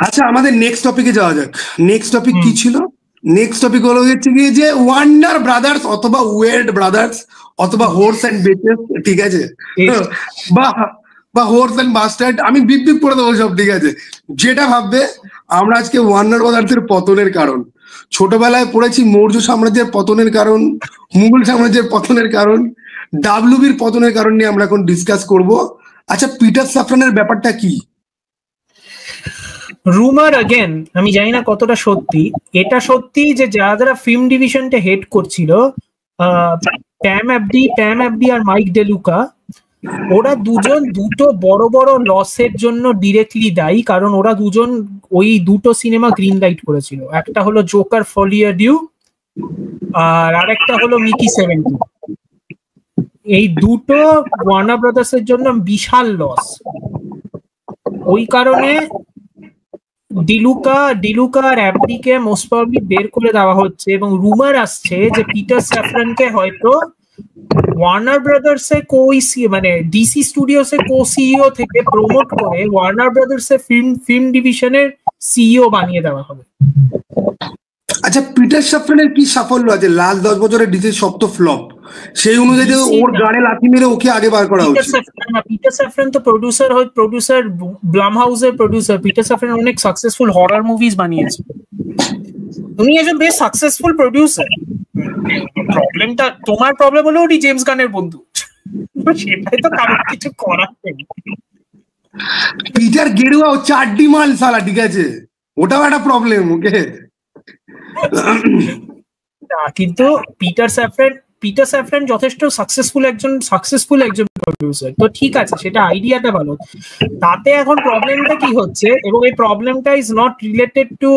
আচ্ছা, আমাদের নেক্সট টপিকে যাওয়া যাক। নেক্সট টপিক কি ছিল? নেক্সট টপিক হলো হচ্ছে গিয়ে যে ওয়ার্নার ব্রাদার্স অথবা ওয়েড ব্রাদার্স অথবা হোর্স অ্যান্ড বেচেস, ঠিক আছে, বা হোর্স অ্যান্ড বাস্টার্ড, আমি বিপ করে দেবো সব, ঠিক আছে, যেটা ভাববে। আমরা আজকে ওয়ার্নার ব্রাদার্সের পতনের কারণ, ছোটবেলায় পড়েছি মৌর্য সাম্রাজ্যের পতনের কারণ, মুঘল সাম্রাজ্যের পতনের কারণ, ডাব্লিউবির পতনের কারণ নিয়ে আমরা এখন ডিসকাস করব। আচ্ছা, পিটার স্যাফরনের ব্যাপারটা কি? রুমার अगेन, আমি জানি না কতটা সত্যি, এটা সত্যি যে যারা ফিল্ম ডিভিশনটা হেড করছিল, প্যাম অ্যাবডি আর মাইক ডেলুকা, ওরা দুজন দুটো বড় বড় লসের জন্য ডিরেক্টলি দায়ী, কারণ ওরা দুজন ওই দুটো সিনেমা গ্রিন লাইট করেছিল। একটা হলো জোকার ফলিয়া ডিউ আর আরেকটা হলো মিকি 70। এই দুটো ওয়ার্নার ব্রাদার্স এর জন্য বিশাল লস। ওই কারণে ডিলুকা আর অ্যাবডিকে মোস্ট প্রবাবলি বের করে দেওয়া হচ্ছে, এবং রুমার আসছে যে পিটার স্যাফরনকে হয়তো ওয়ার্নার ব্রাদার্স এর মানে ডিসি স্টুডিওস এর সিইও থেকে প্রমোট করে ওয়ার্নার ব্রাদার্স এর ফিল্ম ডিভিশনের সিইও বানিয়ে দেওয়া হবে। আচ্ছা, পিটার স্যাফরনের কি সাফল্য আছে? লাস্ট 10 বছরের ডিসি সব তো ফ্লপ, সেই অনুযায়ী ওর গানে লাথি মেরে ওকে আগে বার করা উচিত। পিটার স্যাফরন তো প্রডিউসার ব্লামহাউসের প্রডিউসার। পিটার স্যাফরন অনেক সাকসেসফুল হরর মুভিজ বানিয়েছে, উনি একজন বেশ সাকসেসফুল প্রডিউসার। প্রবলেমটা, তোমার প্রবলেম হলো উনি জেমস গানের বন্ধু, সেটাই তো কারণ কিছু করার নেই। পিটার গেরুয়া ও চাড্ডি মাল সালা, ঠিক আছে, ওটাও একটা প্রবলেম। ওকে, কিন্তু পিটার স্যাফরন যথেষ্ট সাকসেসফুল একজন প্রডিউসার, তো ঠিক আছে, সেটা আইডিয়াটা ভালো। তাতে এখন প্রবলেমটা কি হচ্ছে, এবং এই প্রবলেমটা ইজ নট রিলেটেড টু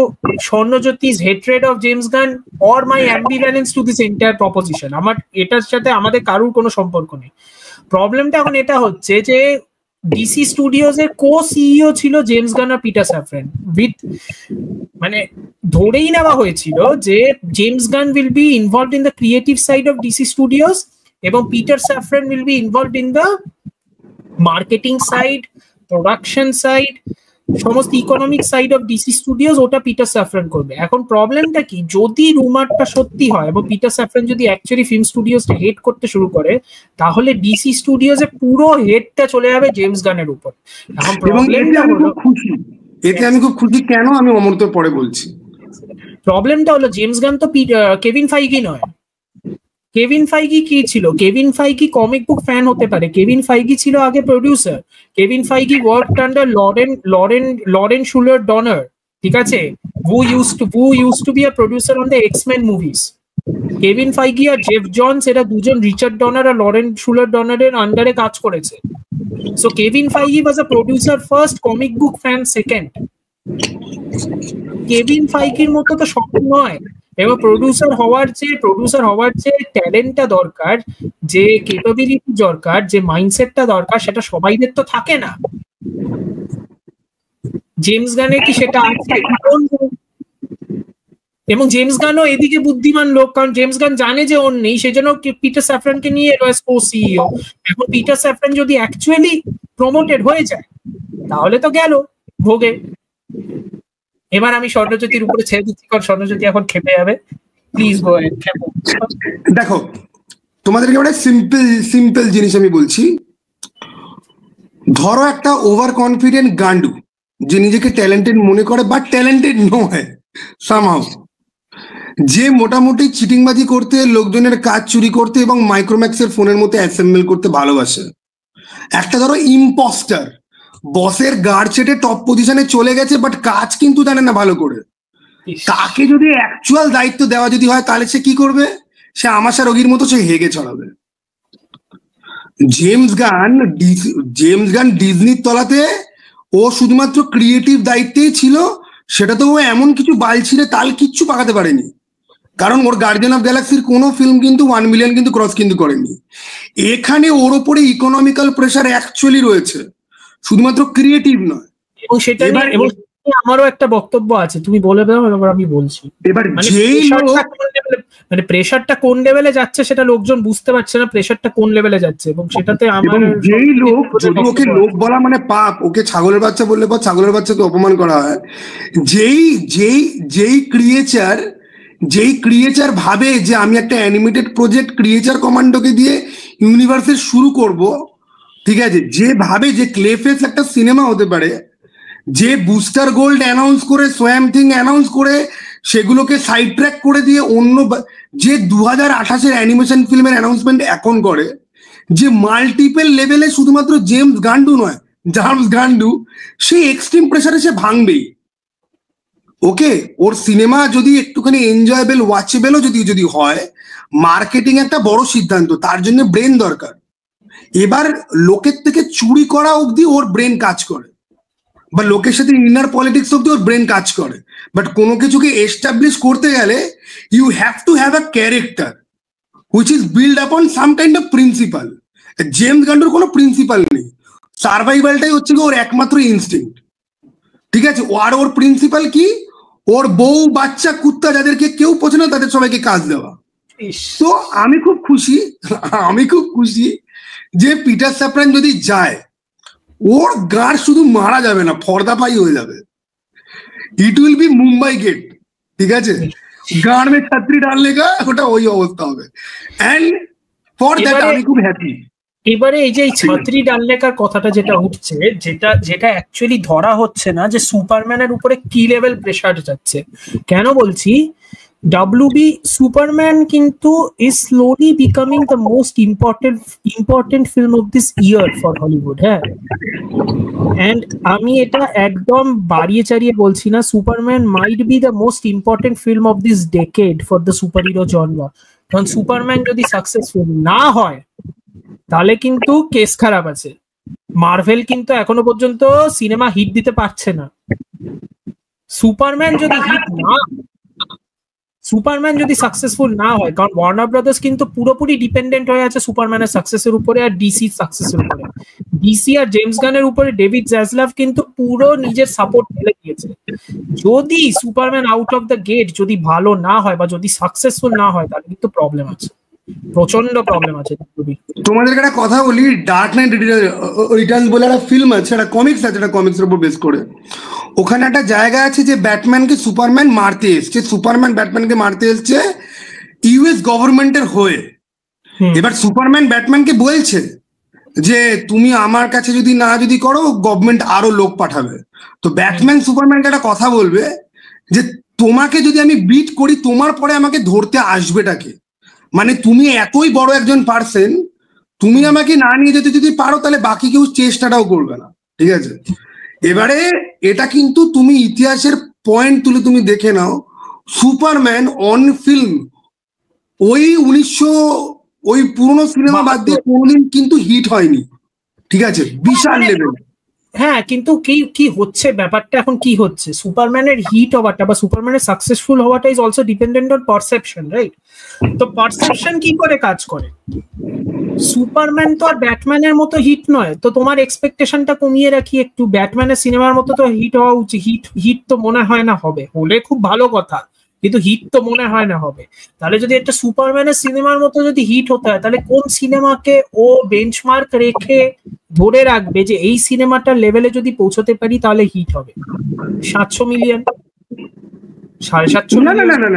স্বর্ণজ্যোতি's hatred of James Gunn or my ambivalence to this entire proposition. এটার সাথে আমাদের কারুর কোনো সম্পর্ক নেই। প্রবলেমটা এখন এটা হচ্ছে যে ডিসি স্টুডিওস এর সিইও ছিল জেমস গান আর পিটার স্যাফরন, মানে ধরেই নেওয়া হয়েছিল যে James Gunn will be involved in the creative side of DC studios এবং Peter Safran will be involved in the marketing side, production side, সমস্ত economic side of DC studios, ওটা Peter Safran করবে। এখন প্রবলেমটা কি, যদি রুমারটা সত্যি হয় এবং পিটার স্যাফরন যদি অ্যাকচুয়ালি ফিল্ম স্টুডিওসটা হেড করতে শুরু করে, তাহলে ডিসি স্টুডিওস এর পুরো হেডটা চলে যাবে জেমস গানের উপর। এখন প্রবলেমটা হলো, এতে আমি খুব খুশি। কেন? আমি অমৃত পরে বলছি। প্রবলেমটা হলো জেমস গান তো কেভিন ফাইগি নয়। কেভিন ফাইগি কি ছিল? Kevin Feige comic book fan হতে পারে, কেভিন ফাইগি ছিল আগে producer. Kevin Feige worked under Lauren Shuler Donner, ঠিক আছে, who used to be a producer on the X-Men movies. Kevin Feige আর জেফ জনস, এরা দুজন রিচার্ড ডনার আর লরেন শুলার ডনারের আন্ডারে কাজ করেছে। So Kevin Feige was a producer first, comic book fan second. Kevin ফাইগির মতো তো সব নয়, এবং প্রডিউসার হওয়ার যে ট্যালেন্টটা দরকার, যে ক্যাপাবিলিটি দরকার, যে মাইন্ডসেটটা দরকার, সেটা সবাইদের তো থাকে না। জেমস গানের কি সেটা আছে? এবং জেমস গানও এদিকে বুদ্ধিমান লোক, কারণ জেমস গান জানে যে ওর নেই, সেজন্য পিটার স্যাফরনকে নিয়ে এলো অ্যাজ সিইও। এখন পিটার স্যাফরন যদি অ্যাকচুয়ালি প্রমোটেড হয়ে যায়, তাহলে তো গেল ভোগে। এবার আমি স্বর্ণজ্যোতির উপরে ছেড়ে দিচ্ছি, কারণ স্বর্ণজ্যোতি এখন খেপে যাবে। Please go ahead. দেখো, তোমাদেরকে একটা সিম্পল জিনিস আমি বলছি। ধরো একটা ওভার কনফিডেন্ট গান্ডু, যে নিজেকে ট্যালেন্টেড মনে করে বাট ট্যালেন্টেড নয় সামহাউ, যে মোটামুটি চিটিংবাজি করতে, লোকজনের কাজ চুরি করতে এবং মাইক্রোম্যাক্সের ফোনের মধ্যে অ্যাসেম্বল করতে ভালোবাসে। একটা ধরো ইম্পোস্টার, বসের গার্ড সেটে টপ পজিশনে চলে গেছে বাট কাজ কিন্তু জানে না ভালো করে। তাকে যদি অ্যাকচুয়াল দায়িত্ব দেওয়া যদি হয়, তাহলে সে কি করবে? সে আমাশা রোগীর মতো সে হেগে ছড়াবে। জেমস গান ডিজনির তলাতে ও শুধুমাত্র ক্রিয়েটিভ দায়িত্বেই ছিল, সেটা তো ও এমন কিছু বাল ছিঁড়ে তাল কিচ্ছু পাকাতে পারেনি। কারণ ওর গার্ডিয়ান অফ গ্যালাক্সির কোনো ফিল্ম কিন্তু 1 মিলিয়ন কিন্তু ক্রস কিন্তু করেনি। এখানে ওর ওপরে ইকোনমিক্যাল প্রেশার অ্যাকচুয়ালি রয়েছে, শুধুমাত্র ক্রিয়েটিভ নয়। এবং সেটা আমারও একটা বক্তব্য আছে, তুমি বলে দাও, এবার আমি বলছি। এবার মানে যেই লোক মানে প্রেশারটা কোন লেভেলে যাচ্ছে সেটা লোকজন বুঝতে পারছে না, প্রেশারটা কোন লেভেলে যাচ্ছে, এবং সেটাতে আমার যেই লোক, যদি ওকে লোক বলা মানে পাপ, ওকে ছাগলের বাচ্চা বললে পর ছাগলের বাচ্চাকে অপমান করা হয়। যেই যেই যেই ক্রিয়েচার যেই ক্রিয়েচার ভাবে যে আমি একটা অ্যানিমেটেড প্রজেক্ট ক্রিয়েচার কমান্ডোকে দিয়ে ইউনিভার্সের শুরু করব, ঠিক আছে, যে ভাবে যে ক্লেফেস একটা সিনেমা হতে পারে, যে বুস্টার গোল্ড অ্যানাউন্স করে, সোয়াম থিং অ্যানাউন্স করে সেগুলোকে সাইড ট্র্যাক করে দিয়ে অন্য যে 2028-এর অ্যানিমেশন ফিল্মের অ্যানাউন্সমেন্ট এখন করে, যে মাল্টিপল লেভেলে শুধুমাত্র জেমস গান্ডু নয়, জামস গান্ডু, সে এক্সট্রিম প্রেসারে সে ভাঙবেই। ওকে, ওর সিনেমা যদি একটুখানি এনজয়েবল ওয়াচেবলও যদি হয়, মার্কেটিং একটা বড় সিদ্ধান্ত, তার জন্য ব্রেন দরকার। এবার লোকের থেকে চুরি করা অবধি ওর ব্রেন কাজ করে, বা লোকের সাথে ইনার পলিটিক্স অব্দি ওর ব্রেন কাজ করে। বাট কোনো কিছুকে এস্টাবলিশ করতে গেলে you have to have a character which is build upon some kind of principle. James গান্ডুর কোনো প্রিন্সিপাল নেই, সার্ভাইভালটাই হচ্ছে ওর একমাত্র ইনস্টিংক্ট, ঠিক আছে। আর ওর প্রিন্সিপাল কি? ওর বউ বাচ্চা কুত্তা যাদেরকে কেউ পছন্দ না তাদের সবাইকে কাজ দেওয়া। তো আমি খুব খুশি যে পিটার স্যাফরান যদি যায়, ওর গাড় শুধু মারা যাবে না, ফর্দাপাই হয়ে যাবে। It will be Mumbai gate, ঠিক আছে, গাড় মে ছাত্রী ডালনে কা, ওটা ওই অবস্থা হবে। এন্ড ফর দ্যাট আমি খুব হ্যাপি। এবারে এই যে ছাত্রী ডালনেকার কথাটা যেটা উঠছে, যেটা অ্যাকচুয়ালি ধরা হচ্ছে না, যে সুপারম্যানের উপরে কি লেভেল প্রেসার যাচ্ছে। কেন বলছি? WB সুপারম্যান কিন্তু is slowly becoming the most important film of this year for Hollywood, হ্যাঁ। and আমি এটা একদম বাড়িয়ে চাড়িয়ে বলছি না, Superman might be the most important film of this decade for the superhero genre, কারণ সুপারম্যান যদি সাকসেসফুল না হয় তাহলে কিন্তু কেস খারাপ আছে। মার্ভেল কিন্তু এখনো পর্যন্ত সিনেমা হিট দিতে পারছে না। সুপারম্যান যদি সাকসেসফুল না হয়, কারণ ওয়ার্নার ব্রাদার্স কিন্তু পুরোপুরি ডিপেন্ডেন্ট হয়ে আছে সুপারম্যানের সাকসেসের উপরে আর ডিসির সাকসেসের উপরে। ডিসি আর জেমস গানের উপরে ডেভিড জাসলাভ কিন্তু পুরো নিজের সাপোর্ট ঢেলে দিয়েছে। যদি Superman out of the gate যদি ভালো না হয় বা যদি সাকসেসফুল না হয়, তাহলে কিন্তু প্রবলেম আছে, প্রচন্ড প্রবলেম আছে। তোমাদেরকে একটা কথা বলি, ডার্ক নাইট রিটার্নস বলে একটা ফিল্ম আছে, একটা কমিক্স আছে, একটা কমিক্সের উপর বেস করে। ওখানে একটা জায়গা আছে যে ব্যাটম্যানকে সুপারম্যান মারতে এসছে, সুপারম্যান ব্যাটম্যানকে মারতে এসছে ইউএস গভর্নমেন্টের হয়ে। এবার সুপারম্যান ব্যাটম্যানকে বলছে যে তুমি আমার কাছে যদি করো, গভর্নমেন্ট আরো লোক পাঠাবে। তো ব্যাটম্যান সুপারম্যানকে একটা কথা বলবে যে তোমাকে যদি আমি বিট করি, তোমার পরে আমাকে ধরতে আসবেটাকে, মানে তুমি এতই বড় একজন পার্সন, তুমি আমাকে না নিয়ে যেতে যদি পারো তাহলে বাকি কেউ চেষ্টাটাও করবে না, ঠিক আছে। এবারে এটা কিন্তু তুমি ইতিহাসের পয়েন্ট তুলে তুমি দেখে নাও, সুপারম্যান অন ফিল্ম ওই 1900 ওই পুরনো সিনেমা বাদ দিয়ে কোনোদিন কিন্তু হিট হয়নি, ঠিক আছে, বিশাল লেভেল। হ্যাঁ, কিন্তু কি হচ্ছে ব্যাপারটা এখন, কি হচ্ছে, সুপারম্যানের হিট হওয়াটা বা সুপারম্যানের সাকসেসফুল হওয়াটা is also dependent on perception, right? তো পারসেপশন কি করে কাজ করে? সুপারম্যান তো আর ব্যাটম্যানের মতো হিট নয়, তো তোমার এক্সপেকটেশনটা কমিয়ে রাখি একটু। ব্যাটম্যানের সিনেমার মতো তো হিট হওয়া উচিত, হিট তো মনে হয় না হবে, হলে খুব ভালো কথা, কিন্তু হিট তো মনে হয় না হবে। তাহলে যদি একটা সুপারম্যানের সিনেমার মতো যদি হিট হতে হয়, তাহলে কোন সিনেমাকে ও বেঞ্চমার্ক রেখে ধরে রাখবে যে এই সিনেমাটার লেভেলে যদি পৌঁছতে পারি তাহলে হিট হবে? 700 মিলিয়ন, 750 না না না না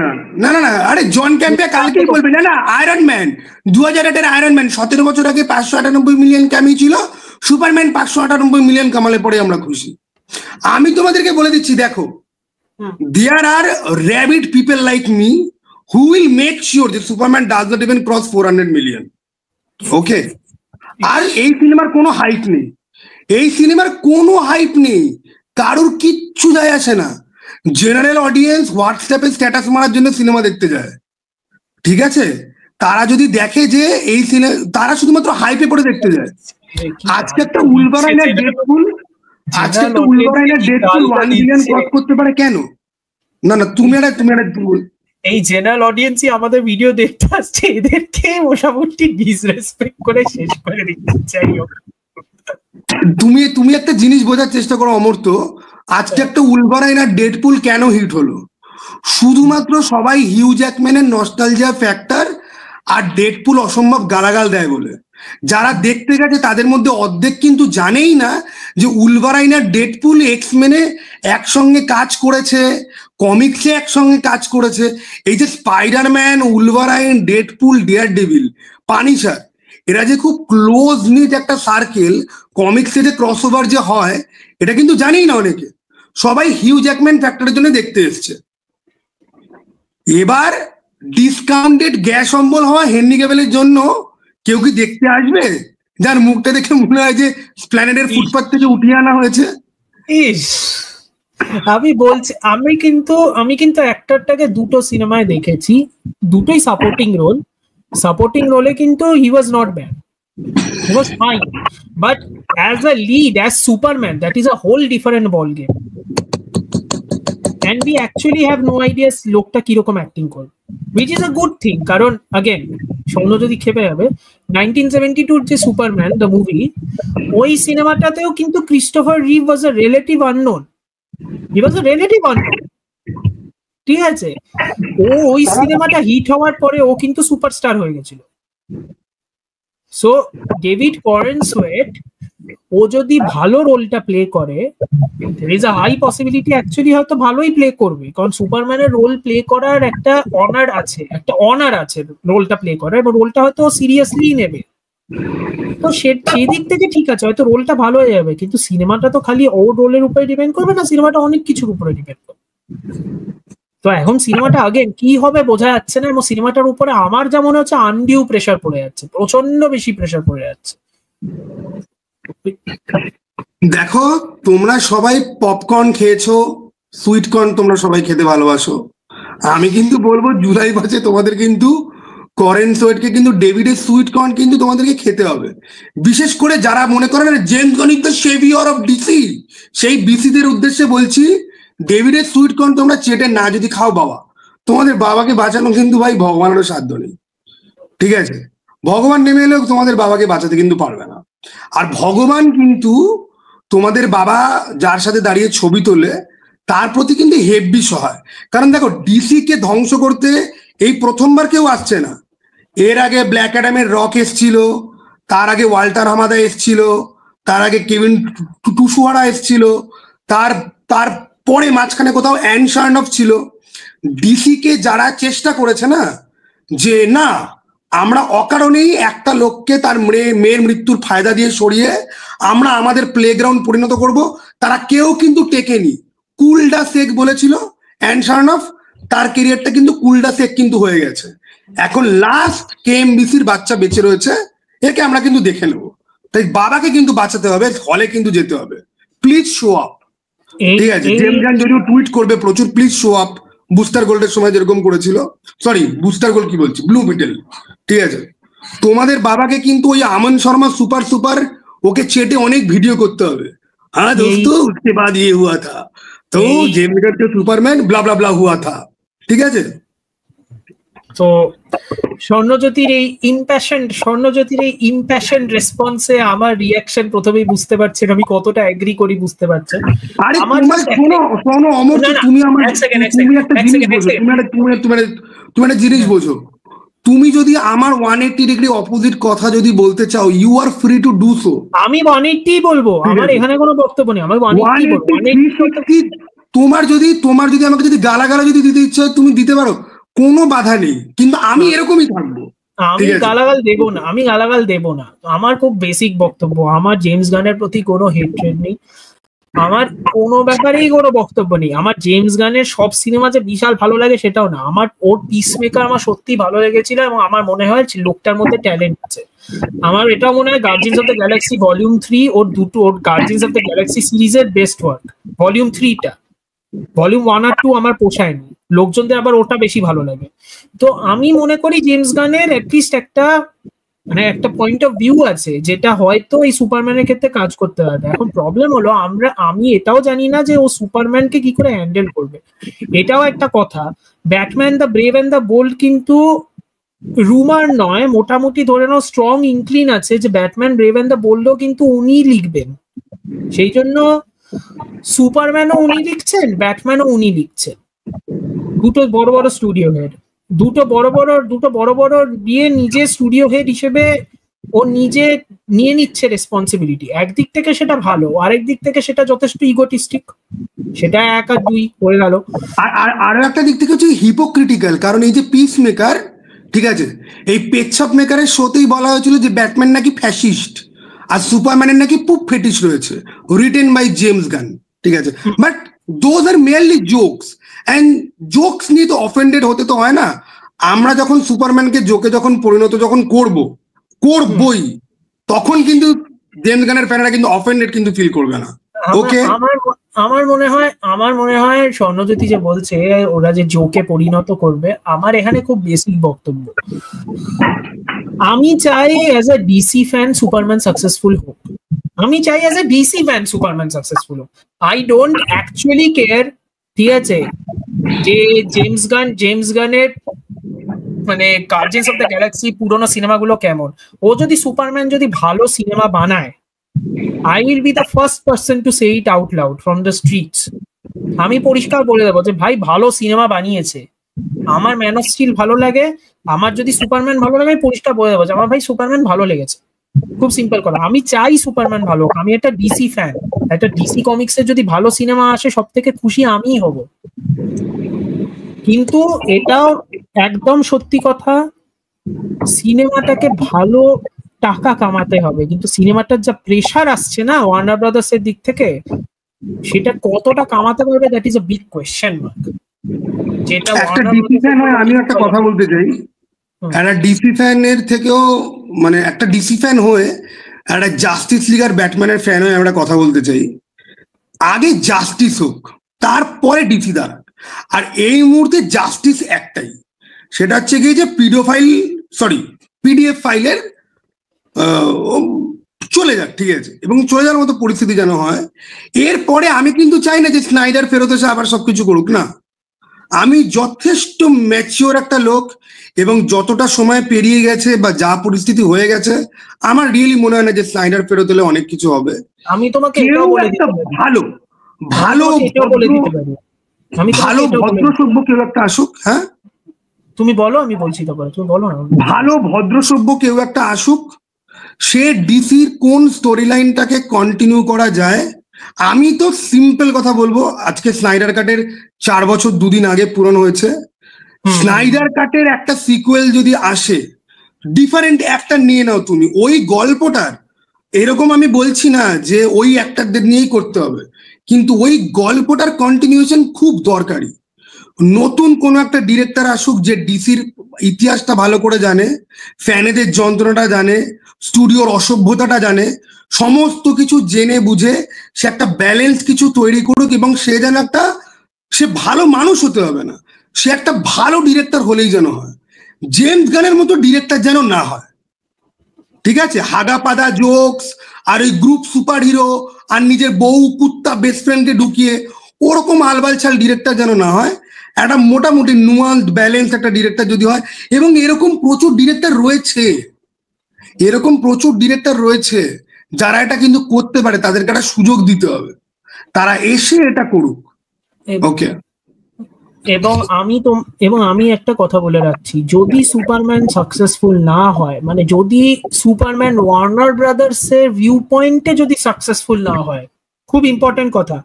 না না না, আরে জন ক্যাম্পিয়া কালকেই বলবে না আয়রন ম্যান 2008-এর আয়রন ম্যান 17 বছর আগে 598 মিলিয়ন কামিয়েছিল, সুপারম্যান 598 মিলিয়ন কামালে পরে আমরা খুশি। আমি তোমাদেরকে বলে দিচ্ছি, দেখো, there are rabid people like me who will make sure that Superman does not even cross 400 million. Okay? আর এই সিনেমার কোনো হাইপ নেই, কারোর কিচ্ছু যায় আসে না। জেনারেল অডিয়েন্স হোয়াটসঅ্যাপে স্ট্যাটাস মারার জন্য সিনেমা দেখতে যায়, ঠিক আছে। তারা যদি দেখে যে এই সিনেমা, তারা শুধুমাত্র হাইপে পড়ে দেখতে যায়। আজকে একটা উলভারাইনের ডেডপুল 1 বিলিয়ন ক্রস করতে পারে কেন? না তুমি এই জেনারেল অডিয়েন্সই আমাদের ভিডিও দেখতে আসছে, এদেরকে মোটামুটি ডিসরেসপেক্ট করে শেষ করে দিতে চাই। তুমি একটা জিনিস বোঝার চেষ্টা করো অমর্ত্য, আজকে একটা উলভারাইন আর ডেডপুল কেন হিট হলো? শুধুমাত্র সবাই হিউ জ্যাকম্যানের নস্টালজিয়া ফ্যাক্টর আর ডেডপুল অসম্ভব গালাগাল দেয় বলে। যারা দেখতে গেছে তাদের মধ্যে অর্ধেক কিন্তু জানেই না যে উলভারাইন আর ডেডপুল এক্সমেনে একসঙ্গে কাজ করেছে, কমিক্সে একসঙ্গে কাজ করেছে। এই যে স্পাইডারম্যান, উলভারাইন, ডেডপুল, ডেয়ার ডেভিল, পানিশার, এরা যে খুব ক্লোজ নিট একটা সার্কেল, কমিক্সে যে ক্রসওভার যে হয় এটা কিন্তু জানেই না অনেকে। সবাই হিউ জ্যাকম্যান ফ্যাক্টরের জন্য দেখতে এসছে। এবার ডিসকাউন্টেড গ্যাস অম্বল হওয়া হেনরি ক্যাভিলের জন্য কেউ কি দেখতে আসবে যার মুখটা দেখে মনে হয় যে প্ল্যানেটের ফুটপাথ থেকে উঠিয়ে আনা হয়েছে? ইস, আমি বলছি, আমি কিন্তু অ্যাক্টরটাকে দুটো সিনেমায় দেখেছি, দুটোই সাপোর্টিং রোলে কিন্তু he was not bad, he was fine, but as a lead, as Superman, that is a whole different ball game, and we actually have no idea লোকটা কিরকম অ্যাক্টিং করবে, which is a good thing, কারণ again সৌন্য যদি খেপে যাবে, 1972 যে Superman the movie, ওই সিনেমাটাতেও কিন্তু ক্রিস্টোফার রিভ ওয়াজ আ রিলেটিভ আননোন, হি ওয়াজ আ রিলেটিভ আননোন, ঠিক আছে? ওই সিনেমাটা হিট হওয়ার পরে ও কিন্তু সুপারস্টার হয়ে গেছিল। সো ডেভিড করেনসওয়েট ও যদি ভালো রোলটা প্লে করে, there is a high possibility actually হয়তো ভালোই প্লে করবে, কারণ সুপারম্যানের রোল প্লে করার একটা অনার আছে রোলটা প্লে করার, এবং রোলটা হয়তো সিরিয়াসলি নেবে। তো সেই দিক থেকে ঠিক আছে, হয়তো রোলটা ভালো হয়ে যাবে, কিন্তু সিনেমাটা তো খালি ও রোলের উপরে ডিপেন্ড করবে না, সিনেমাটা অনেক কিছুর উপরে ডিপেন্ড করবে। তো এখন সিনেমাটা আগে কি হবে বোঝা যাচ্ছে না, এবং সিনেমাটার উপরে আমার যা মনে হচ্ছে আনডিউ প্রেসার পড়ে যাচ্ছে, প্রচন্ড বেশি প্রেসার পড়ে যাচ্ছে। দেখো, তোমরা সবাই পপকর্ন খেয়েছো, সুইট কর্ন তোমরা সবাই খেতে ভালোবাসো। আমি কিন্তু বলবো জুলাই মাসে তোমাদের কিন্তু করেনসওয়েটকে কিন্তু ডেভিডের সুইট কর্ন কিন্তু তোমাদেরকে খেতে হবে। বিশেষ করে যারা মনে করেন James gone is the saviour of DC, সেই ডিসিদের উদ্দেশ্যে বলছি, ডেভিডের সুইট কর্ন তোমরা চেটে না যদি খাও বাবা, তোমাদের বাবাকে বাঁচানো কিন্তু ভাই ভগবানেরও সাধ্য নেই, ঠিক আছে? ভগবান নেমে এলেও তোমাদের বাবাকে বাঁচাতে কিন্তু পারবে না। আর ভগবান কিন্তু তোমাদের বাবা যার সাথে দাঁড়িয়ে ছবি তোলে তার প্রতি কিন্তু হেভি সহায়। কারণ দেখো, ডিসি কে ধ্বংস করতে এই প্রথমবার কেউ আসছে না। এর আগে ব্ল্যাক অ্যাডামের রক এসছিল, তার আগে ওয়াল্টার হামাদা এসছিল, তার আগে কেভিন টুসুহারা এসছিল, তারপরে মাঝখানে কোথাও অ্যান শার্নফ ছিল। ডিসি কে যারা চেষ্টা করেছে না যে না আমরা অকারণেই একটা লোককে তার মেয়ের মৃত্যুর ফায়দা দিয়ে সরিয়ে আমরা আমাদের প্লেগ্রাউন্ড পরিণত করব, তারা কেউ কিন্তু টেকেনি। কুলডা শেখ বলেছিল অ্যান শার্নফ, তার কেরিয়ারটা কিন্তু কুলডা শেখ কিন্তু হয়ে গেছে। এখন লাস্ট কেএমবিসির বাচ্চা বেঁচে রয়েছে, একে আমরা কিন্তু দেখে নেব। তাই বাবাকে কিন্তু বাঁচাতে হবে, হলে কিন্তু যেতে হবে। প্লিজ শো আপ, ঠিক আছে? জেমস গান যদিও টুইট করবে প্রচুর, প্লিজ শো আপ। বুস্টার গোল্ডের সময় যেরকম করেছিল, সরি বুস্টার গোল্ড কি বলছি, ব্লু বিটেল, ঠিক আছে? তোমাদের বাবাকে কিন্তু ওই আমন শর্মা সুপার ওকে চেটে অনেক ভিডিও করতে হবে। হ্যাঁ দোস্তো, उसके बाद ये हुआ था, तो जेम्स गन के सुपरमैन ब्ला ब्ला ब्ला हुआ था, ঠিক আছে? তো স্বর্ণজ্যোতির এই ইম্প্যাশন রেসপন্সে আমার রিয়াকশন প্রথমেই বুঝতে পারছেন আমি কতটা এগ্রি করি, বুঝতে পারছেন। আরে শোনো অমর, তুমি একটা জিনিস বোঝো, তুমি যদি আমার 180 ডিগ্রি অপোজিট কথা যদি বলতে চাও, you are free to do so. আমি 180 বলবো, আমার এখানে কোনো বক্তব্য নেই, আমি 180 বলবো। তোমার যদি আমাকে যদি গালাগালা যদি দিতে ইচ্ছা হয় তুমি দিতে পারো, কোনো বাধা নেই, কিন্তু আমি এরকমই থাকবো। আমি গালাগাল দেব না, আমার খুব বেসিক বক্তব্য, আমার জেমস গানের প্রতি কোনো হেট্রেড নেই, আমার কোনো ব্যাপারেই কোনো বক্তব্য নেই। আমার জেমস গানের সব সিনেমা যে বিশাল ভালো লাগে সেটাও না, আমার ওর পিসমেকার আমার সত্যি ভালো লেগেছিল, এবং আমার মনে হয় লোকটার মধ্যে ট্যালেন্ট আছে। আমার এটাও মনে হয় guardians of the Galaxy volume 3 or guardians of the Galaxy সিরিজের বেস্ট ওয়ার্ক। ভলিউম 3টা, ভলিউম 1 আর 2 আমার পোষায়নি, লোকজনদের আবার ওটা বেশি ভালো লাগে। তো আমি মনে করি জেমস গানের অ্যাটলিস্ট একটা পয়েন্ট অফ ভিউ আছে যেটা হয়তো এই সুপারম্যানের ক্ষেত্রে কাজ করতে পারবে। এখন প্রবলেম হলো আমি এটাও জানি না যে ও সুপারম্যানকে কি করে হ্যান্ডেল করবে, এটাও একটা কথা। Batman the brave and the bold কিন্তু রুমার নয়, মোটামুটি ধরে নাও স্ট্রং ইনক্লিন আছে যে ব্যাটম্যান ব্রেভ অ্যান্ড দ্য বোল্ডও কিন্তু উনিই লিখবেন। সেই জন্য সুপারম্যানও উনি লিখছেন, ব্যাটম্যানও উনি লিখছেন, দুটো বড় বড় স্টুডিও হেড, দুটো বড় বড় দিয়ে নিজে স্টুডিও হেড হিসেবে ও নিজে নিয়ে নিচ্ছে রেসপন্সিবিলিটি। একদিক থেকে সেটা ভালো, আরেক দিক থেকে সেটা যথেষ্ট ইগোটিস্টিক, সেটা 1 আর 2 হয়ে গেল। আর আরো একটা দিক থেকে হচ্ছে হিপোক্রিটিক্যাল, কারণ এই যে পিস মেকার, ঠিক আছে, এই পেটশপ মেকারের শোতেই বলা হয়েছিল যে ব্যাটম্যান নাকি ফ্যাসিস্ট আর সুপারম্যানের নাকি পুপ ফেটিশ রয়েছে, রিটেন বাই জেমস গান, ঠিক আছে। But those are merely jokes, and jokes নিয়ে তো অফেন্ডেড হতে তো হয় না। আমরা যখন সুপারম্যানকে জোকে যখন পরিণত যখন করবই, তখন কিন্তু জেমস গানের ফ্যানরা কিন্তু অফেন্ডেড কিন্তু ফিল করবে না। ওকে, আমার মনে হয় স্বর্ণজ্যোতি যে বলছে ওরা যে জোকে পরিণত করবে, আমার এখানে খুব বেসিক বক্তব্য। আমি চাই as a DC fan Superman successful হোক, আমি চাই as a DC fan Superman successful হোক। আই ডোন্ট অ্যাকচুয়ালি কেয়ার, ঠিক আছে, যে জেমস গানের মানে গার্জিয়ান্স অফ দ্য গ্যালাক্সি পুরোনো সিনেমাগুলো কেমন, ও যদি সুপারম্যান যদি ভালো সিনেমা বানায়, I will be the first person to say it out loud from the streets. আমি পরিষ্কার বলে দেবো যে ভাই ভালো সিনেমা বানিয়েছে, আমার ম্যান অফ স্টিল ভালো লাগে, আমার যদি সুপারম্যান ভালো লাগে আমি পরিষ্কার বলে দেবো যে আমার ভাই সুপারম্যান ভালো লেগেছে। খুব সিম্পল কথা, আমি চাই সুপারম্যান ভালো হোক, আমি একটা ডিসি ফ্যান, একটা ডিসি কমিক্সের যদি ভালো সিনেমা আসে সব থেকে খুশি আমিই হব। কিন্তু এটাও একদম সত্যি কথা, সিনেমাটাকে ভালো টাকা কামাতে হবে, কিন্তু সিনেমাটার যা প্রেসার আসছে না ওয়ার্নার ব্রাদার্স এর দিক থেকে, সেটা কতটা কামাতে পারবে, that is a big question mark. যেটা একটা ডিসি ফ্যান হয়, আমি একটা কথা বলতে চাই, একটা ডিসি ফ্যানের থেকেও মানে একটা ডিসি ফ্যান হয়ে একটা জাস্টিস লিগ আর ব্যাটম্যানের ফ্যান হয়ে আমরা কথা বলতে চাই, আগে জাস্টিস হোক তারপরে ডিসি দাঁড়াক। আর এই মুহূর্তে জাস্টিস একটাই, সেটা হচ্ছে কি যে পিডিএফ ফাইলের চলে যাক, ঠিক আছে, এবং চলে যাওয়ার মতো পরিস্থিতি যেন হয়। এরপরে আমি কিন্তু চাই না যে স্নাইডার ফেরত এসে আবার সবকিছু করুক, না। আমি যথেষ্ট ম্যাচিওর একটা লোক, এবং যতটা সময় পেরিয়ে গেছে বা যা পরিস্থিতি হয়ে গেছে, আমার রিয়েলি মনে হয় না যে স্নাইডার ফেরত এলে অনেক কিছু হবে। আমি তোমাকে ভালো ভদ্র সভ্য কেউ একটা আসুক। হ্যাঁ, তুমি বলো, আমি বলছি তারপরে তুমি বলো না। ভালো ভদ্র সভ্য কেউ একটা আসুক, সে ডিসির কোন স্টোরি লাইনটাকে কন্টিনিউ করা যায়। আমি তো সিম্পল কথা বলবো, আজকে স্নাইডার কাটের 4 বছর 2 দিন আগে পূরণ হয়েছে। স্নাইডার কাটের একটা সিকুয়েল যদি আসে, ডিফারেন্ট অ্যাক্টর নিয়ে নাও তুমি, ওই গল্পটার, এরকম আমি বলছি না যে ওই অ্যাক্টরদের নিয়েই করতে হবে, কিন্তু ওই গল্পটার কন্টিনিউশন খুব দরকারি। নতুন কোন একটা ডিরেক্টর আসুক যে ডিসির ইতিহাসটা ভালো করে জানে, ফ্যানেদের যন্ত্রণাটা জানে, স্টুডিওর অসভ্যতাটা জানে, সমস্ত কিছু জেনে বুঝে সে একটা ব্যালেন্স কিছু তৈরি করুক, এবং সে ভালো মানুষ হতে হবে না, সে একটা ভালো ডিরেক্টর হলেই যেন হয়। জেমস গানের মতো ডিরেক্টর যেন না হয়, ঠিক আছে, হাগা পাদা জোকস আর ওই গ্রুপ সুপার হিরো আর নিজের বউ কুত্তা বেস্ট ফ্রেন্ডকে ঢুকিয়ে ওরকম আলবাল ছাল ডিরেক্টর যেন না হয়। একটা মোটামুটি নুয়ান্স ব্যালেন্স একটা ডিরেক্টর যদি হয়, এবং এরকম প্রচুর ডিরেক্টর রয়েছে যারা এটা কিন্তু করতে পারে, তাদেরকে একটা সুযোগ দিতে হবে, তারা এসে এটা করুক। ওকে, এবং আমি একটা কথা বলে রাখছি, যদি সুপারম্যান সাকসেসফুল না হয়, মানে যদি সুপারম্যান ওয়ার্নার ব্রাদার্স এর ভিউ পয়েন্টে যদি সাকসেসফুল না হয়, খুব ইম্পর্টেন্ট কথা,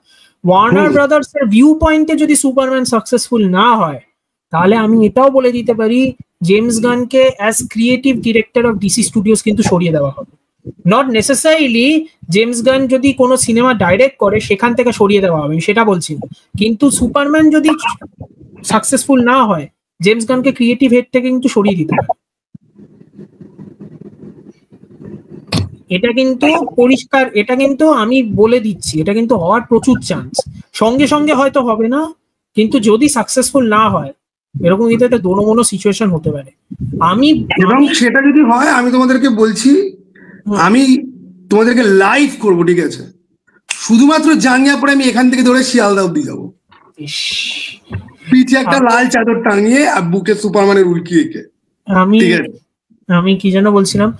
ওয়ার্নার ব্রাদার্স এর ভিউ পয়েন্টে যদি সুপারম্যান সাকসেসফুল না হয়, তাহলে আমি এটাও বলে দিতে পারি জেমস গানকে as creative director of DC studios কিন্তু সরিয়ে দেওয়া হবে। নট নেসেসারিলি জেমস গান যদি কোনো সিনেমা ডাইরেক্ট করে সেখান থেকে সরিয়ে দেওয়া হবে, সেটা বলছি, কিন্তু সুপারম্যান যদি সাকসেসফুল না হয় জেমস গানকে ক্রিয়েটিভ হেড থেকে কিন্তু সরিয়ে দিতে হবে। এটা কিন্তু পরিষ্কার, এটা কিন্তু আমি বলে দিচ্ছি, এটা কিন্তু হওয়ার প্রচুর চান্স। সঙ্গে সঙ্গে হয়তো হবে না, কিন্তু যদি সাকসেসফুল না হয় এরকম কিন্তু একটা দোনোমনো সিচুয়েশন হতে পারে। এবং সেটা যদি হয়, আমি তোমাদেরকে বলছি, আমি তোমাদেরকে লাইভ করবো, ঠিক আছে, শুধুমাত্র জাঙ্গিয়া পরে আমি এখান থেকে ধরে শিয়ালদা অব্দি যাবো, পিঠে একটা লাল চাদর টাঙিয়ে আর বুকে সুপারম্যানের উল্কি এঁকে। আমি কি যেন বলছিলাম,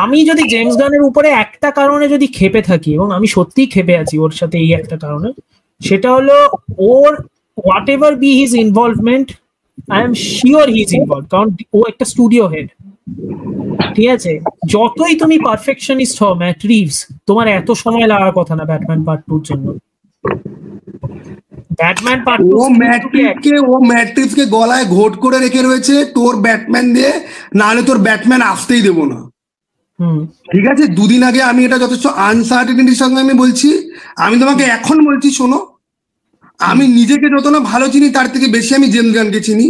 আমি যদি জেমস গানের উপরে একটা কারণে যদি ক্ষেপে থাকি, এবং আমি সত্যিই ক্ষেপে আছি ওর সাথে এই একটা কারণে, সেটা হলো ওর whatever be his involvement, I am sure he is involve, কারণ ও একটা স্টুডিও হেড, ঠিক আছে? যতই তুমি পারফেকশনিস্ট হও ম্যাট রিভস, তোমার এত সময় লাগার কথা না ব্যাটম্যান পার্ট 2 এর জন্য। ব্যাটম্যান পার্ট 2 ও ম্যাট্রিক্সকে গলায় ঘোট করে রেখে রয়েছে তোর ব্যাটম্যান দিয়ে, নাহলে তোর ব্যাটম্যান আসতেই দেবো না। ঠিক আছে, দুদিন আগে আমি এটা যথেষ্ট আনসার্টেনিটির সঙ্গে আমি বলছি, আমি তোমাকে এখন বলছি শোনো, আমি নিজেকে যত না ভালো চিনি তার থেকে বেশি আমি জেমস গানকে চিনি।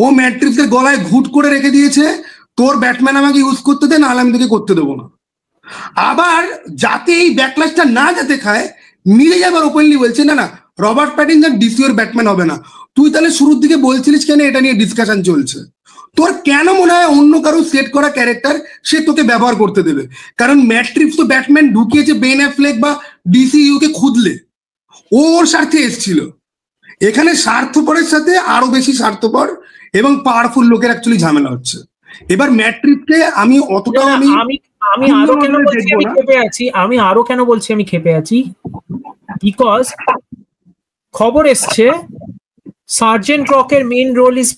ও ম্যাট্রিক্সের গলায় ঘুট করে রেখে দিয়েছে, তোর ব্যাটম্যান আমাকে ইউজ করতে দে, নাহলে আমি তোকে করতে দেবো না। আবার যাতে এই ব্যাকল্যাশটা না যেতে খায়, মিলে যাবার ওপেনলি বলছে না না রবার্ট প্যাটিনসন ডিসি ওর ব্যাটম্যান হবে না। তুই তাহলে শুরুর দিকে বলছিলিস কেন এটা নিয়ে ডিসকাশন চলছে? তোর কেন মনে হয় অন্য কারো সেট করা ক্যারেক্টার সে তোকে ব্যবহার করতে দেবে? কারণ ম্যাট্রিক্স তো ব্যাটম্যান ঢুকিয়েছে বেন অ্যাফ্লেক বা ডিসিইউ কে খুদলে, ওর স্বার্থে এসেছিল। এখানে স্বার্থপরের সাথে আরো বেশি স্বার্থপর এবং পাওয়ারফুল লোকের অ্যাকচুয়ালি ঝামেলা হচ্ছে। এবার ম্যাট্রিক্সকে আমি অতটাও আমি আরো কেন বলছি আমি ক্ষেপে আছি, আমি ক্ষেপে আছি বিকজ খবর এসছে সার্জেন্ট রকের main role is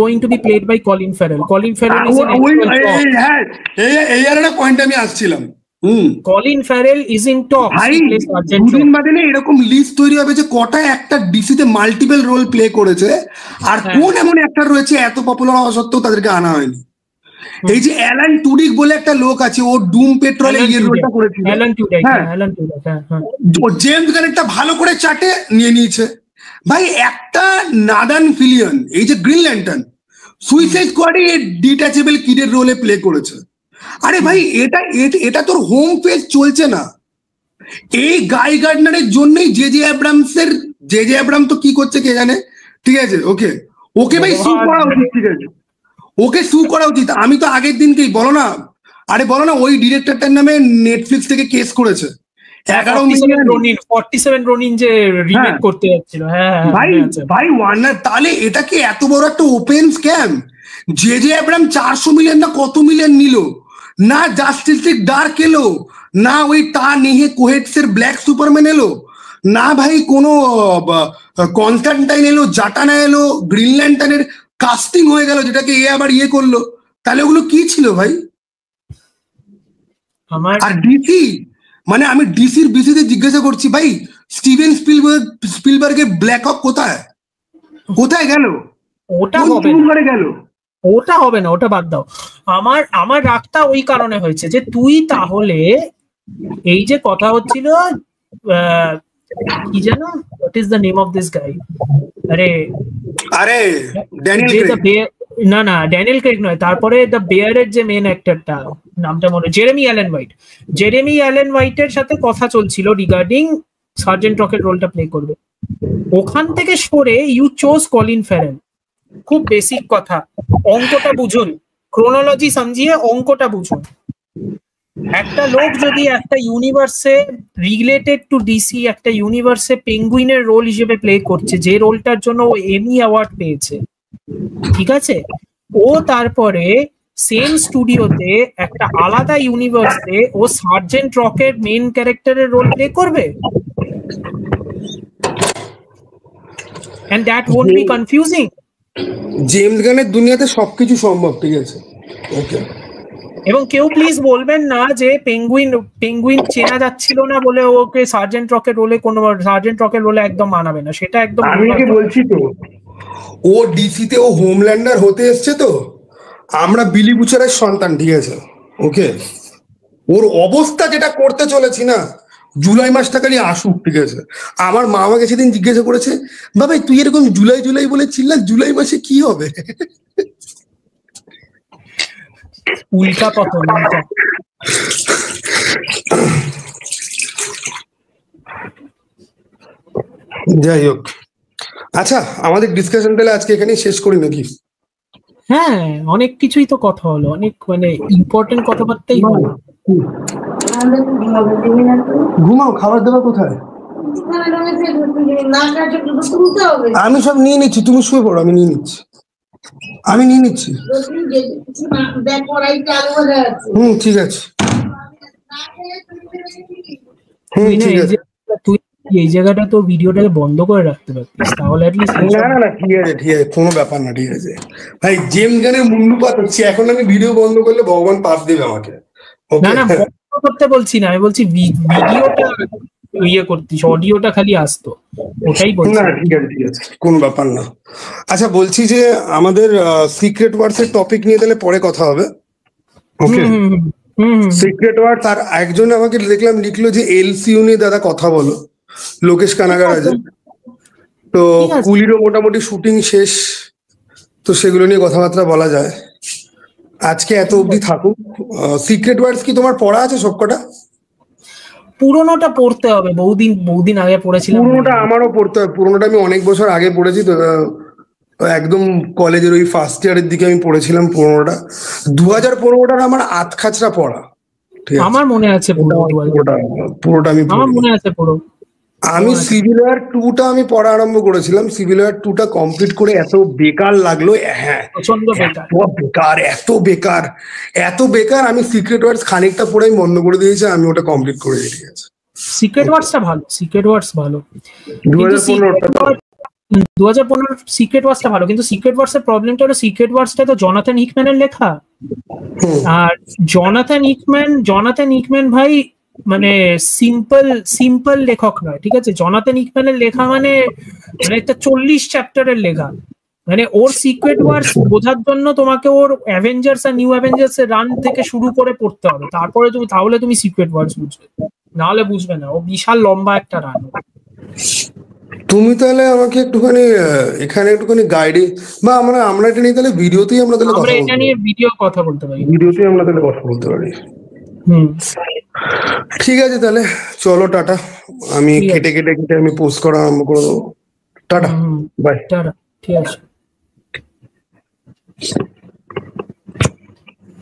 going to be played by Colin Farrell. Colin Farrell is in এই পয়েন্ট আমি আসছিলাম। Colin Farrell is in talks to play Sergeant দুদিন বাদে এরকম লিস্ট তৈরি হবে যে কটা একটা ডিসিতে মাল্টিপল রোল প্লে করেছে, আর কোন এমন অ্যাক্টর রয়েছে এত পপুলার হওয়া সত্ত্বেও তাদেরকে আনা হয়নি। এই যে অ্যালান টুডিক বলে একটা লোক আছে, ও ডুম পেট্রোলে ইয়ের রোলটা করেছিল, ও জেমস গান একটা ভালো করে চাটে নিয়ে নিয়েছে। ভাই একটা নাদান ফিলিয়ন এই যে গ্রিন ল্যান্টার্ন সুইসাইড স্কোয়াডে ডিট্যাচেবল কিডের রোলে প্লে করেছে। আরে ভাই এটা তোর হোম পেজ চলছে না। এই গাই গার্ডনারের জন্যই জে জে অ্যাব্রাম তো কি করছে কে জানে, ঠিক আছে? ওকে ভাই সু করা উচিত, ঠিক আছে, ওকে সু করা উচিত। আমি তো আগের দিনকেই বলো না ওই ডিরেক্টরটার নামে নেটফ্লিক্স থেকে কেস করেছে 11 মিলিয়ন 47 রনিন যে রিমেক করতে যাচ্ছিল। ভাই ওয়ার্নার, তাহলে এটা কি এত বড় একটা ওপেন স্ক্যাম? জে অ্যাব্রাম 400 মিলিয়ন না কত মিলিয়ন নিল, না জাস্টিস লিগ ডার্ক এলো, না ওই তা নেহে কোহেটসের ব্ল্যাক সুপারম্যান এলো, না ভাই কোনো কনস্ট্যান্টাইন এলো, জাটানা এলো, গ্রিন ল্যান্টার্নের কাস্টিং হয়ে গেল, যেটাকে আবার করলো। তাহলে ওগুলো কি ছিল ভাই? আর ডিসি মানে আমি ডিসির বিসিতে জিজ্ঞাসা করছি, ভাই স্টিভেন স্পিলবার্গের ব্ল্যাক হক কোথায় গেল? ওটা হবে না, ওটা বাদ দাও। আমার রাগটা ওই কারণে হয়েছে যে তুই তাহলে এই যে কথা হচ্ছিল কি জানো, what is the name of this guy? না ড্যানিয়েল ক্রেগ নয়, তারপরে দ্য বেয়ারের যে মেন অ্যাক্টরটা, নামটা মনে, জেরেমি অ্যালেন হোয়াইটের সাথে কথা চলছিল রিগার্ডিং সার্জেন্ট রকের রোলটা প্লে করবে। ওখান থেকে সরে ইউ চোজ কলিন ফ্যারেল। খুব বেসিক কথা, অঙ্কটা বুঝুন, ক্রোনোলজি সমঝিয়ে অঙ্কটা বুঝুন। একটা লোক যদি একটা ইউনিভার্সে রিলেটেড টু ডিসি একটা ইউনিভার্সে পেঙ্গুইনের রোল হিসেবে প্লে করছে, যে রোলটার জন্য ও এমি অ্যাওয়ার্ড পেয়েছে, ঠিক আছে, ও তারপরে সেম স্টুডিওতে একটা আলাদা ইউনিভার্সে ও সার্জেন্ট রকের মেইন ক্যারেক্টারের রোল প্লে করবে, and that won't be confusing. James গানের দুনিয়াতে সবকিছু সম্ভব, ঠিক আছে, ওকে। এবং কেউ প্লিজ বলবেন না যে পেঙ্গুইন চেনা যাচ্ছিল না বলে ওকে সার্জেন্ট রকের রোলে একদম মানাবে না, সেটা একদম আমি বলছি তো। ও ডিসিতে ও হোমল্যান্ডার হতে এসছে, তো আমরা বিলি বুচারের সন্তান, ঠিক আছে, ওকে। ওর অবস্থা যেটা করতে চলেছি না, জুলাই মাসটা খালি আসুক, ঠিক আছে। আমার মা আমাকে সেদিন জিজ্ঞাসা করেছে, বাবা তুই এরকম জুলাই বলেছিল না, জুলাই মাসে কি হবে? উল্টা পতন। যাই হোক, আচ্ছা আমাদের ডিসকাশন তাহলে আজকে এখানেই শেষ করি নাকি? হ্যাঁ, অনেক কিছুই তো কথা হলো, অনেক মানে ইম্পর্টেন্ট কথাবার্তাই হলো। ঘুমাও, খাবার দাবার কোথায়? আমি সব নিয়ে নিচ্ছি, তুমি শুয়ে পড়ো, আমি নিয়ে নিচ্ছি। আমি নিয়ে নিচ্ছি। ঠিক আছে। ঠিক আছে। তুই এই জায়গাটা তো ভিডিওটাকে বন্ধ করে রাখতে পারতিস, তাহলে অ্যাটলিস্ট না ঠিক আছে কোনো ব্যাপার না, ঠিক আছে ভাই। জেমস গানের মুন্ডু পাত হচ্ছে, এখন আমি ভিডিও বন্ধ করলে ভগবান পাপ দেবে আমাকে। না বন্ধ করতে বলছি না, আমি বলছি ভিডিওটা ইয়ে করতিস, অডিওটা খালি আসতো, ওটাই বলছি। না ঠিক আছে কোনো ব্যাপার না। আচ্ছা বলছি যে আমাদের সিক্রেট ওয়ার্ডস এর টপিক নিয়ে তাহলে পরে কথা হবে। ওকে, সিক্রেট ওয়ার্ডস। আর একজন আমাকে দেখলাম লিখলো যে এলসিইউ নিয়ে দাদা কথা বলো, লোকেশ কানাগার আছে তো, কুলিরও মোটামুটি শুটিং শেষ, তো সেগুলো নিয়ে কথাবার্তা বলা যায়। আজকে এত অবধি থাকুক। সিক্রেট ওয়ার্ডস কি তোমার পড়া আছে সবকটা? পুরোনোটা পড়তে হবে, বহুদিন আগে পড়েছিলাম। পুরোনোটা আমারও পড়তে হবে, পুরোনোটা আমি অনেক বছর আগে পড়েছি তো, একদম কলেজের ওই ফার্স্ট ইয়ারের দিকে আমি পড়েছিলাম পুরোনোটা। 2015টার আমার আধখাচরা পড়া, ঠিক আছে? আমার মনে আছে পুরোটা আমি মনে আছে পুরো। আমি সিভিল ওয়ার 2টা আমি পড়া আরম্ভ করেছিলাম, সিভিল ওয়ার 2টা কমপ্লিট করে এত বেকার লাগলো, হ্যাঁ প্রচন্ড এত বেকার আমি সিক্রেট ওয়ার্ডস খানিকটা পড়ে আমি বন্ধ করে দিয়েছি, আমি ওটা কমপ্লিট করে দিয়ে গেছি। সিক্রেট ওয়ার্ডসটা ভালো, সিক্রেট ওয়ার্ডস ভালো, 2015 সিক্রেট ওয়ার্ডসটা ভালো, কিন্তু সিক্রেট ওয়ার্ডস এর প্রবলেমটা হলো সিক্রেট ওয়ার্ডসটা তো জনাথন হিকম্যানের লেখা, আর জনাথন হিকম্যান ভাই মানে সিম্পল লেখক নয়, ঠিক আছে? জনাথন হিকম্যানের লেখা মানে একটা 40 চ্যাপ্টারের লেখা, মানে ওর সিক্রেট ওয়ার্ডস বোঝার জন্য তোমাকে ওর অ্যাভেঞ্জার্স আর নিউ অ্যাভেঞ্জার্স এর রান থেকে শুরু করে পড়তে হবে, তারপরে তাহলে তুমি সিক্রেট ওয়ার্ডস বুঝবে, না হলে বুঝবে না। ও বিশাল লম্বা একটা রান। তুমি তাহলে আমাকে একটুখানি এখানে একটুখানি গাইডে, বা আমরা এটা নিয়ে তাহলে ভিডিওতেই আমরা তাহলে কথা এটা নিয়ে কথা বলতে পারি, ভিডিওতেই আমরা তাহলে কথা বলতে পারি। ঠিক আছে তাহলে চলো, টাটা। আমি কেটে আমি পোস্ট করা আরম্ভ করে দেবো। Tata, by. টাটা, ঠিক আছে।